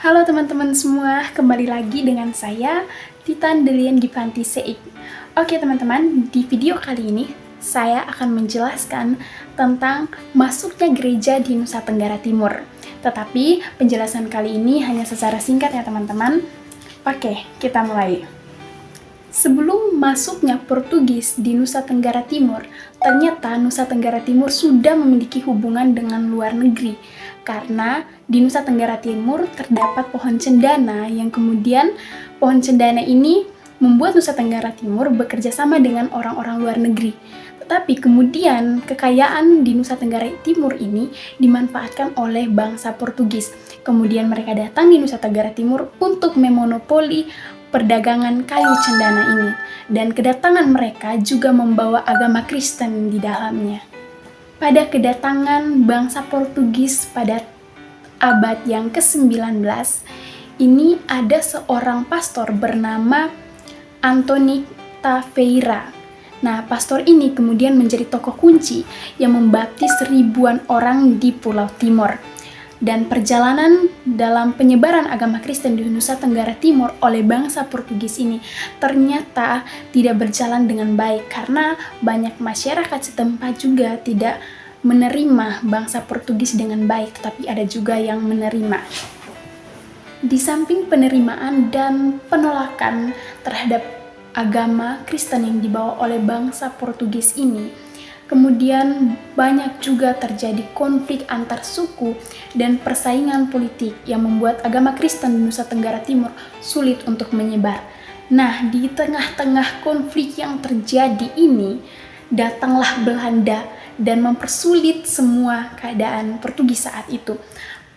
Halo teman-teman semua, kembali lagi dengan saya, Titan Delian Givanti Seik. Oke teman-teman, di video kali ini saya akan menjelaskan tentang masuknya gereja di Nusa Tenggara Timur. Tetapi penjelasan kali ini hanya secara singkat ya teman-teman. Oke, kita mulai. Sebelum masuknya Portugis di Nusa Tenggara Timur, ternyata Nusa Tenggara Timur sudah memiliki hubungan dengan luar negeri. Karena di Nusa Tenggara Timur terdapat pohon cendana yang kemudian pohon cendana ini membuat Nusa Tenggara Timur bekerja sama dengan orang-orang luar negeri. Tetapi kemudian kekayaan di Nusa Tenggara Timur ini dimanfaatkan oleh bangsa Portugis. Kemudian mereka datang di Nusa Tenggara Timur untuk memonopoli perdagangan kayu cendana ini. Dan kedatangan mereka juga membawa agama Kristen di dalamnya. Pada kedatangan bangsa Portugis pada abad yang ke-19, ini ada seorang pastor bernama Antoni Taveira. Nah, pastor ini kemudian menjadi tokoh kunci yang membaptis ribuan orang di Pulau Timor. Dan perjalanan dalam penyebaran agama Kristen di Nusa Tenggara Timur oleh bangsa Portugis ini ternyata tidak berjalan dengan baik karena banyak masyarakat setempat juga tidak menerima bangsa Portugis dengan baik, tetapi ada juga yang menerima. Di samping penerimaan dan penolakan terhadap agama Kristen yang dibawa oleh bangsa Portugis ini, kemudian banyak juga terjadi konflik antar suku dan persaingan politik yang membuat agama Kristen di Nusa Tenggara Timur sulit untuk menyebar. Nah, di tengah-tengah konflik yang terjadi ini, datanglah Belanda dan mempersulit semua keadaan Portugis saat itu.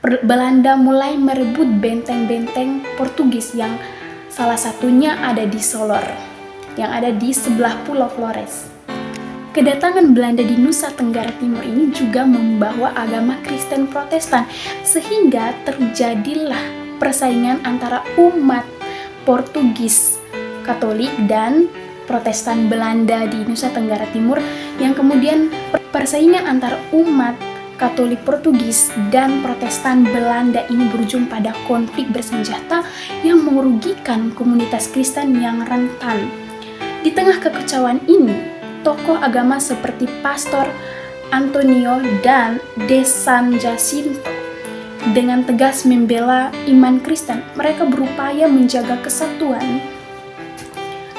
Belanda mulai merebut benteng-benteng Portugis yang salah satunya ada di Solor, yang ada di sebelah Pulau Flores. Kedatangan Belanda di Nusa Tenggara Timur ini juga membawa agama Kristen Protestan, sehingga terjadilah persaingan antara umat Portugis Katolik dan Protestan Belanda di Nusa Tenggara Timur, yang kemudian persaingan antara umat Katolik Portugis dan Protestan Belanda ini berujung pada konflik bersenjata yang merugikan komunitas Kristen yang rentan. Di tengah kekacauan ini, tokoh agama seperti Pastor Antonio dan de San Jacinto dengan tegas membela iman Kristen. Mereka berupaya menjaga kesatuan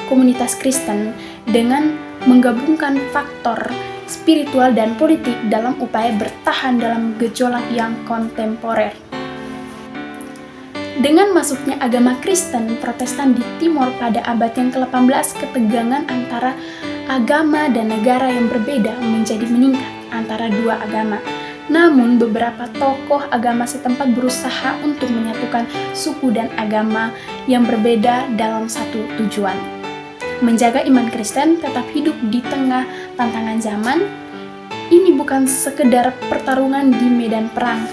komunitas Kristen dengan menggabungkan faktor spiritual dan politik dalam upaya bertahan dalam gejolak yang kontemporer. Dengan masuknya agama Kristen Protestan di Timor pada abad yang ke-18, ketegangan antara agama dan negara yang berbeda menjadi meningkat antara dua agama. Namun beberapa tokoh agama setempat berusaha untuk menyatukan suku dan agama yang berbeda dalam satu tujuan: menjaga iman Kristen tetap hidup di tengah tantangan zaman. Ini bukan sekedar pertarungan di medan perang.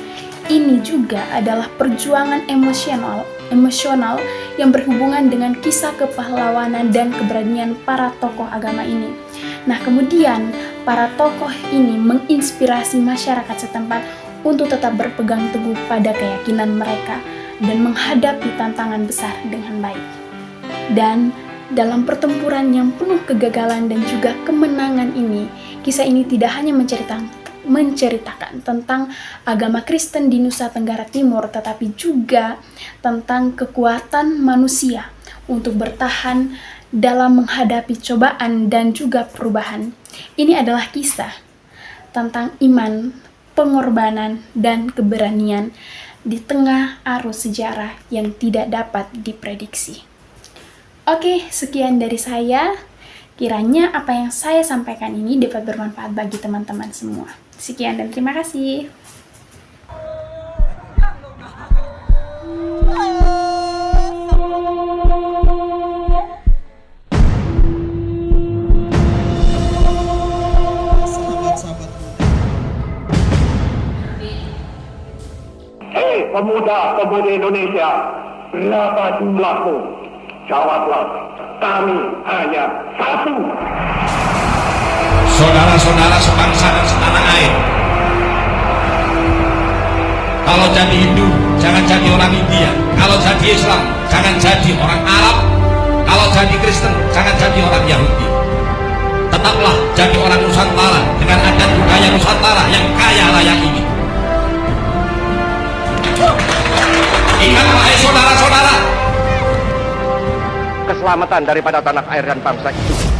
Ini juga adalah perjuangan emosional yang berhubungan dengan kisah kepahlawanan dan keberanian para tokoh agama ini. Nah, kemudian para tokoh ini menginspirasi masyarakat setempat untuk tetap berpegang teguh pada keyakinan mereka dan menghadapi tantangan besar dengan baik. Dan dalam pertempuran yang penuh kegagalan dan juga kemenangan ini, kisah ini tidak hanya menceritakan tentang agama Kristen di Nusa Tenggara Timur, tetapi juga tentang kekuatan manusia untuk bertahan dalam menghadapi cobaan dan juga perubahan. Ini adalah kisah tentang iman, pengorbanan, dan keberanian di tengah arus sejarah yang tidak dapat diprediksi. Oke, sekian dari saya. Kiranya apa yang saya sampaikan ini dapat bermanfaat bagi teman-teman semua. Sekian dan terima kasih. Hei pemuda-pemudi Indonesia, berapa jumlahmu? Jawablah, kami hanya satu. Saudara-saudara sebangsa dan setanah air, kalau jadi Hindu jangan jadi orang India. Kalau jadi Islam, jangan jadi orang Arab. Kalau jadi Kristen, jangan jadi orang Yahudi. Tetaplah jadi orang Nusantara dengan adat budaya Nusantara yang kaya raya ini. Ingat wahai saudara-saudara, Keselamatan daripada tanah air dan bangsa itu